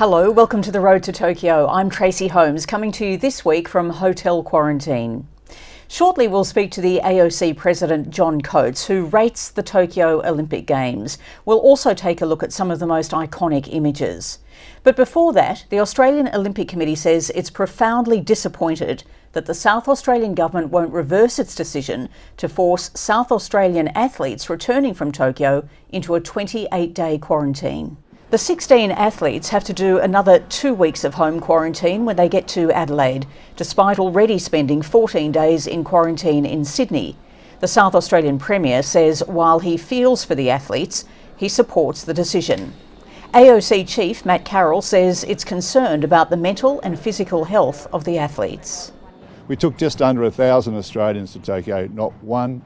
Hello, welcome to The Road to Tokyo. I'm Tracey Holmes, coming to you this week from hotel quarantine. Shortly we'll speak to the AOC President John Coates, who rates the Tokyo Olympic Games. We'll also take a look at some of the most iconic images. But before that, the Australian Olympic Committee says it's profoundly disappointed that the South Australian government won't reverse its decision to force South Australian athletes returning from Tokyo into a 28-day quarantine. The 16 athletes have to do another 2 weeks of home quarantine when they get to Adelaide, despite already spending 14 days in quarantine in Sydney. The South Australian Premier says while he feels for the athletes, he supports the decision. AOC Chief Matt Carroll says it's concerned about the mental and physical health of the athletes. We took just under 1,000 Australians to Tokyo, not one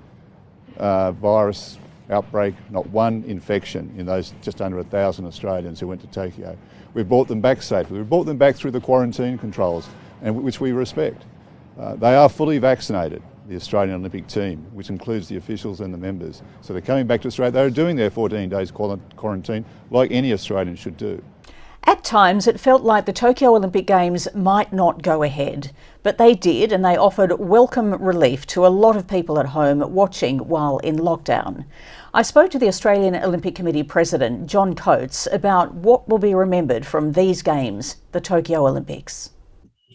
virus outbreak, not one infection in those just under 1,000 Australians who went to Tokyo. We brought them back safely. We brought them back through the quarantine controls, and which we respect. They are fully vaccinated, the Australian Olympic team, which includes the officials and the members. So they're coming back to Australia. They're doing their 14 days quarantine like any Australian should do. At times, it felt like the Tokyo Olympic Games might not go ahead, but they did, and they offered welcome relief to a lot of people at home watching while in lockdown. I spoke to the Australian Olympic Committee President, John Coates, about what will be remembered from these Games, the Tokyo Olympics.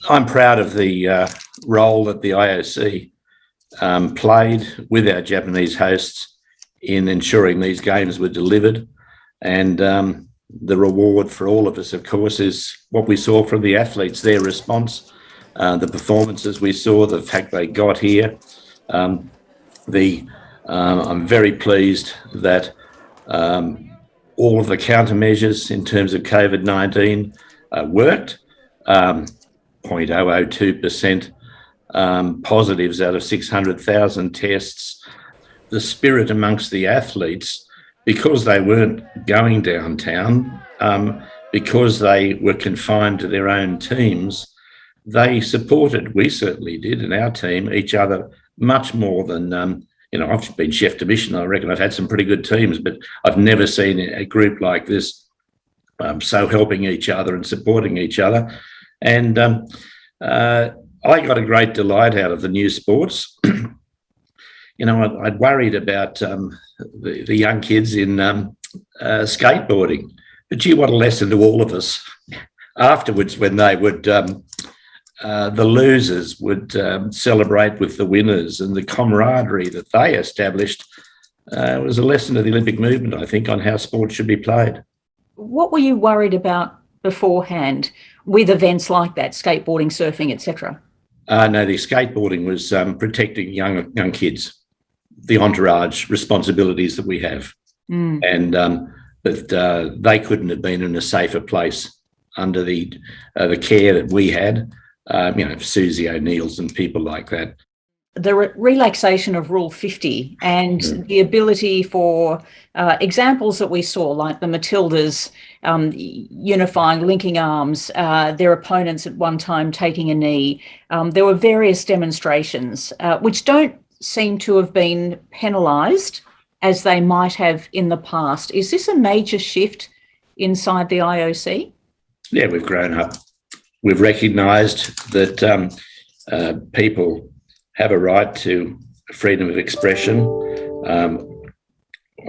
I'm proud of the role that the IOC played with our Japanese hosts in ensuring these Games were delivered, and the reward for all of us, of course, is what we saw from the athletes, their response, the performances we saw, the fact they got here. I'm very pleased that all of the countermeasures in terms of COVID-19 worked. 0.002% positives out of 600,000 tests. The spirit amongst the athletes, because they weren't going downtown, because they were confined to their own teams, they supported, we certainly did, and our team, each other much more than, I've been chef de mission. I reckon I've had some pretty good teams, but I've never seen a group like this so helping each other and supporting each other. And I got a great delight out of the new sports. I'd worried about the young kids in skateboarding, but gee, what a lesson to all of us. Afterwards, when they would, the losers would celebrate with the winners, and the camaraderie that they established was a lesson to the Olympic movement, I think, on how sport should be played. What were you worried about beforehand with events like that, skateboarding, surfing, etc.? No, the skateboarding was protecting young kids, the entourage responsibilities that we have. And but they couldn't have been in a safer place under the care that we had, Susie O'Neill's and people like that. The relaxation of Rule 50 and the ability for examples that we saw, like the Matildas unifying, linking arms, their opponents at one time taking a knee. There were various demonstrations which don't seem to have been penalised as they might have in the past. Is this a major shift inside the IOC? Yeah, we've grown up. We've recognised that people have a right to freedom of expression.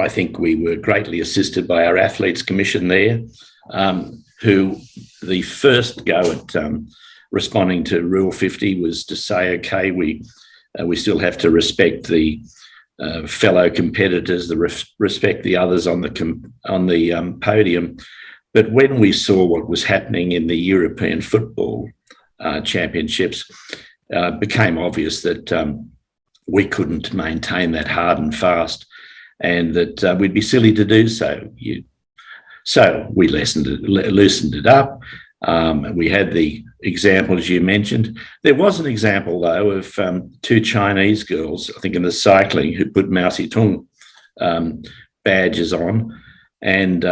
I think we were greatly assisted by our Athletes Commission there, who the first go at responding to Rule 50 was to say, okay, we still have to respect the fellow competitors, respect the others on the podium. But when we saw what was happening in the European football championships, it became obvious that we couldn't maintain that hard and fast, and that we'd be silly to do so. So we loosened it up. We had the examples you mentioned. There was an example, though, of two Chinese girls, I think in the cycling, who put Mao Zedong badges on. And,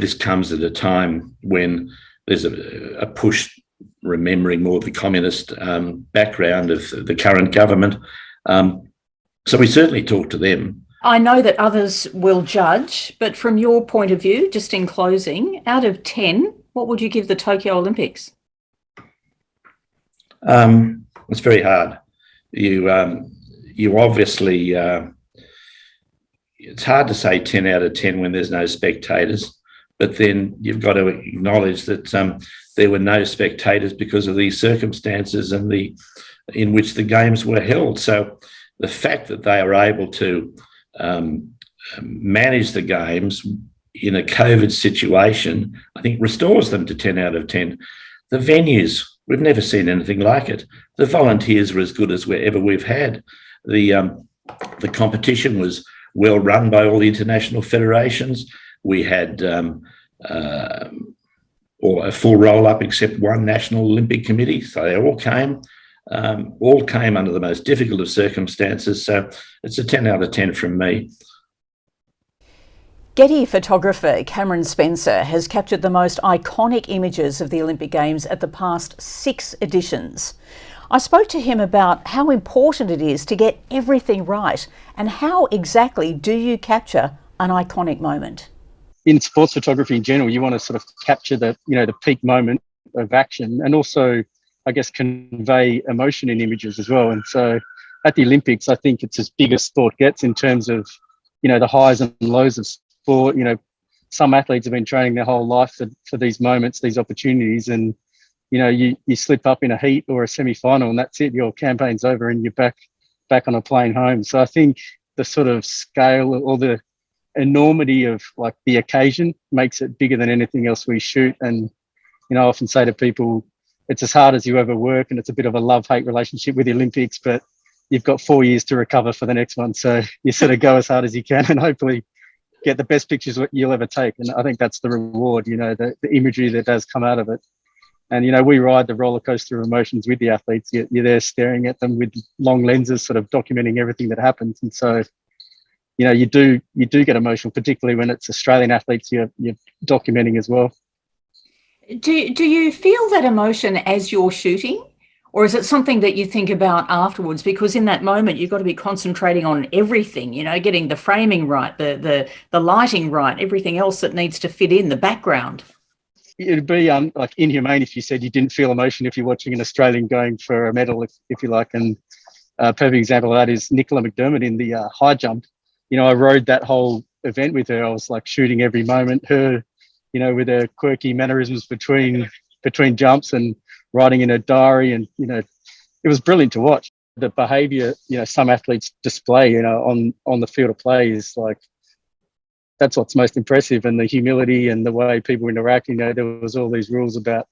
this comes at a time when there's a push remembering more of the communist background of the current government. So we certainly talked to them. I know that others will judge, but from your point of view, just in closing, out of 10, What would you give the Tokyo Olympics? It's very hard. You obviously, it's hard to say 10 out of 10 when there's no spectators, but then you've got to acknowledge that there were no spectators because of these circumstances and in which the games were held. So the fact that they are able to manage the games in a COVID situation, I think restores them to 10 out of 10. The venues, we've never seen anything like it. The volunteers were as good as wherever we've had. The competition was well run by all the international federations. We had or a full roll-up except one National Olympic Committee. So they all came under the most difficult of circumstances. So it's a 10 out of 10 from me. Getty photographer Cameron Spencer has captured the most iconic images of the Olympic Games at the past 6 editions. I spoke to him about how important it is to get everything right and how exactly do you capture an iconic moment. In sports photography in general, you want to sort of capture the peak moment of action and also, I guess, convey emotion in images as well. And so at the Olympics, I think it's as big as sport gets in terms of, the highs and lows of sport. Some athletes have been training their whole life for these moments, these opportunities, and you slip up in a heat or a semi-final and that's it, your campaign's over and you're back on a plane home. So I think the sort of scale or the enormity of like the occasion makes it bigger than anything else we shoot. And I often say to people, it's as hard as you ever work and it's a bit of a love-hate relationship with the Olympics, but you've got 4 years to recover for the next one. So you sort of go as hard as you can and hopefully get the best pictures you'll ever take. And I think that's the reward, the imagery that does come out of it. And, we ride the roller coaster of emotions with the athletes. You're there staring at them with long lenses, sort of documenting everything that happens. And so, you do get emotional, particularly when it's Australian athletes you're documenting as well. Do you feel that emotion as you're shooting? Or is it something that you think about afterwards? Because in that moment, you've got to be concentrating on everything, getting the framing right, the lighting right, everything else that needs to fit in the background. It'd be like inhumane if you said you didn't feel emotion if you're watching an Australian going for a medal, if you like. And a perfect example of that is Nicola McDermott in the high jump. I rode that whole event with her. I was like shooting every moment. Her, with her quirky mannerisms between jumps and writing in her diary, and it was brilliant to watch. The behaviour some athletes display on the field of play is like, that's what's most impressive, and the humility and the way people interact. There was all these rules about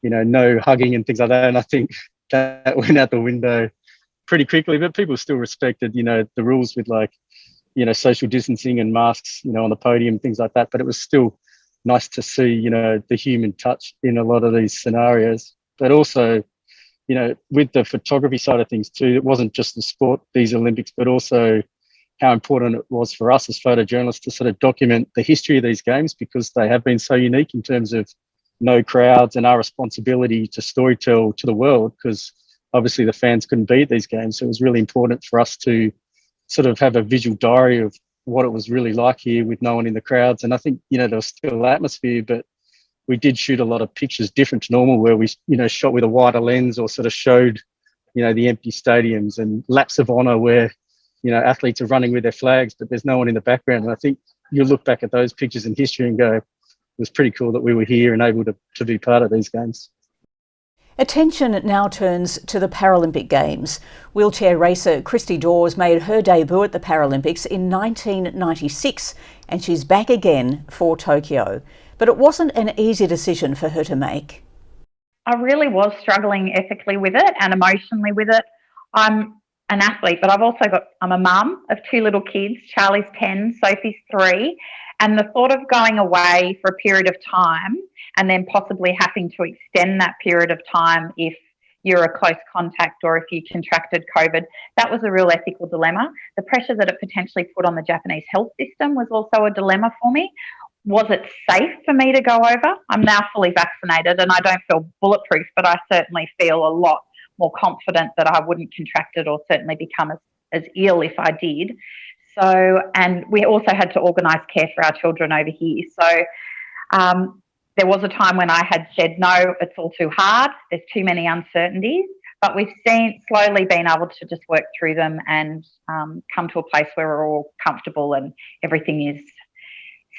no hugging and things like that, and I think that went out the window pretty quickly, but people still respected the rules with like social distancing and masks on the podium, things like that. But it was still nice to see the human touch in a lot of these scenarios. But also with the photography side of things too, it wasn't just the sport, these Olympics, but also how important it was for us as photojournalists to sort of document the history of these games, because they have been so unique in terms of no crowds and our responsibility to storytell to the world, because obviously the fans couldn't be at these games. So it was really important for us to sort of have a visual diary of what it was really like here with no one in the crowds. And I think, there was still atmosphere, but we did shoot a lot of pictures different to normal, where we, shot with a wider lens or sort of showed, the empty stadiums and laps of honour where, athletes are running with their flags, but there's no one in the background. And I think you look back at those pictures in history and go, it was pretty cool that we were here and able to be part of these games. Attention now turns to the Paralympic Games. Wheelchair racer Christie Dawes made her debut at the Paralympics in 1996 and she's back again for Tokyo. But it wasn't an easy decision for her to make. I really was struggling ethically with it and emotionally with it. I'm an athlete, but I'm a mum of 2 little kids. Charlie's 10, Sophie's 3. And the thought of going away for a period of time and then possibly having to extend that period of time if you're a close contact or if you contracted COVID, that was a real ethical dilemma. The pressure that it potentially put on the Japanese health system was also a dilemma for me. Was it safe for me to go over? I'm now fully vaccinated and I don't feel bulletproof, but I certainly feel a lot more confident that I wouldn't contract it or certainly become as ill if I did. So, and we also had to organise care for our children over here. So there was a time when I had said, no, it's all too hard. There's too many uncertainties. But we've slowly been able to just work through them and come to a place where we're all comfortable and everything is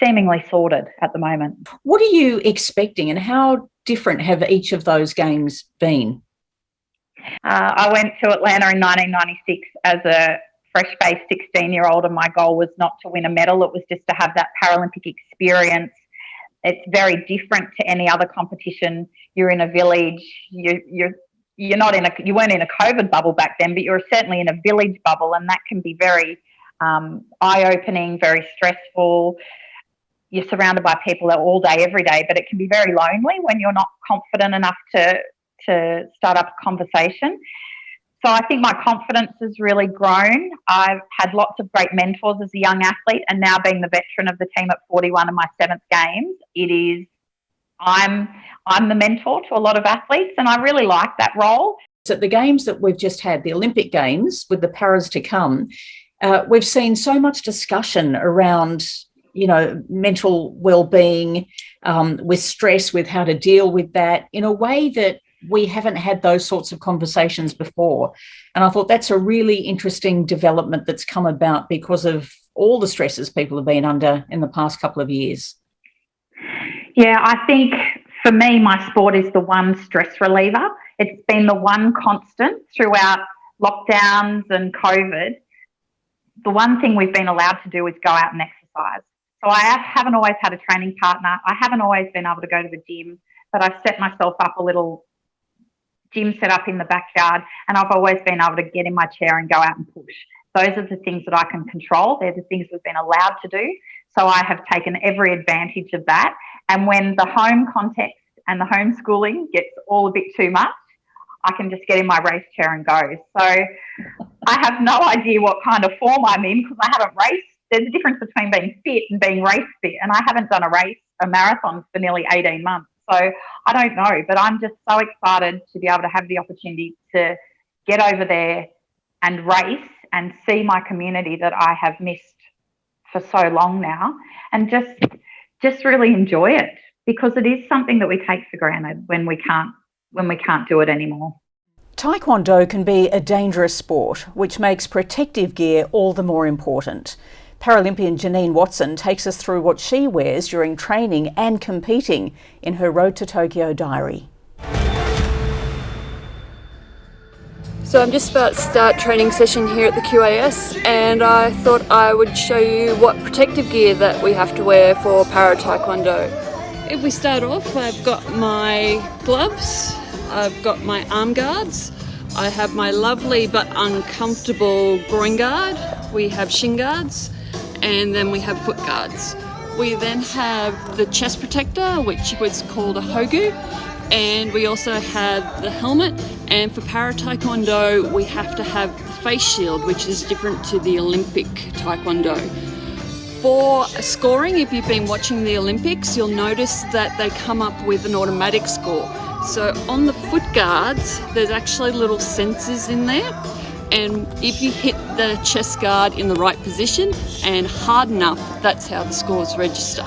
seemingly sorted at the moment. What are you expecting, and how different have each of those games been? I went to Atlanta in 1996 as a fresh-faced 16-year-old, and my goal was not to win a medal. It was just to have that Paralympic experience. It's very different to any other competition. You're in a village. You weren't in a COVID bubble back then, but you were certainly in a village bubble, and that can be very eye-opening, very stressful. You're surrounded by people all day, every day, but it can be very lonely when you're not confident enough to start up a conversation. So I think my confidence has really grown. I've had lots of great mentors as a young athlete, and now being the veteran of the team at 41 in my 7th Games, I'm the mentor to a lot of athletes, and I really like that role. So at the Games that we've just had, the Olympic Games with the Paras to come, we've seen so much discussion around, mental well-being, with stress, with how to deal with that in a way that we haven't had those sorts of conversations before. And I thought that's a really interesting development that's come about because of all the stresses people have been under in the past couple of years. Yeah, I think for me, my sport is the one stress reliever. It's been the one constant throughout lockdowns and COVID. The one thing we've been allowed to do is go out and exercise. So I haven't always had a training partner. I haven't always been able to go to the gym, but I've set myself up a little gym set up in the backyard, and I've always been able to get in my chair and go out and push. Those are the things that I can control. They're the things we've been allowed to do. So I have taken every advantage of that. And when the home context and the homeschooling gets all a bit too much, I can just get in my race chair and go. So I have no idea what kind of form I'm in because I haven't raced. There's a difference between being fit and being race fit, and I haven't done a marathon for nearly 18 months. So I don't know, but I'm just so excited to be able to have the opportunity to get over there and race and see my community that I have missed for so long now, and just really enjoy it, because it is something that we take for granted when we can't do it anymore. Taekwondo can be a dangerous sport, which makes protective gear all the more important. Paralympian Janine Watson takes us through what she wears during training and competing in her Road to Tokyo diary. So I'm just about to start training session here at the QAS, and I thought I would show you what protective gear that we have to wear for Para Taekwondo. If we start off, I've got my gloves, I've got my arm guards, I have my lovely but uncomfortable groin guard, we have shin guards, and then we have foot guards. We then have the chest protector, which was called a hogu, and we also have the helmet. And for Para Taekwondo, we have to have the face shield, which is different to the Olympic Taekwondo. For scoring, if you've been watching the Olympics, you'll notice that they come up with an automatic score. So on the foot guards, there's actually little sensors in there. And if you hit the chest guard in the right position and hard enough, that's how the scores register.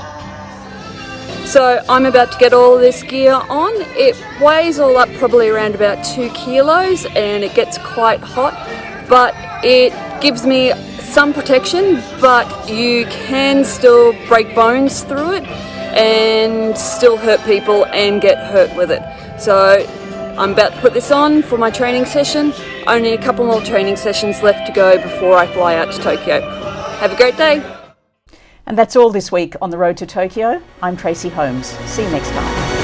So I'm about to get all of this gear on. It weighs all up probably around about 2 kilos and it gets quite hot, but it gives me some protection, but you can still break bones through it and still hurt people and get hurt with it. So I'm about to put this on for my training session. Only a couple more training sessions left to go before I fly out to Tokyo. Have a great day. And that's all this week on the Road to Tokyo. I'm Tracey Holmes. See you next time.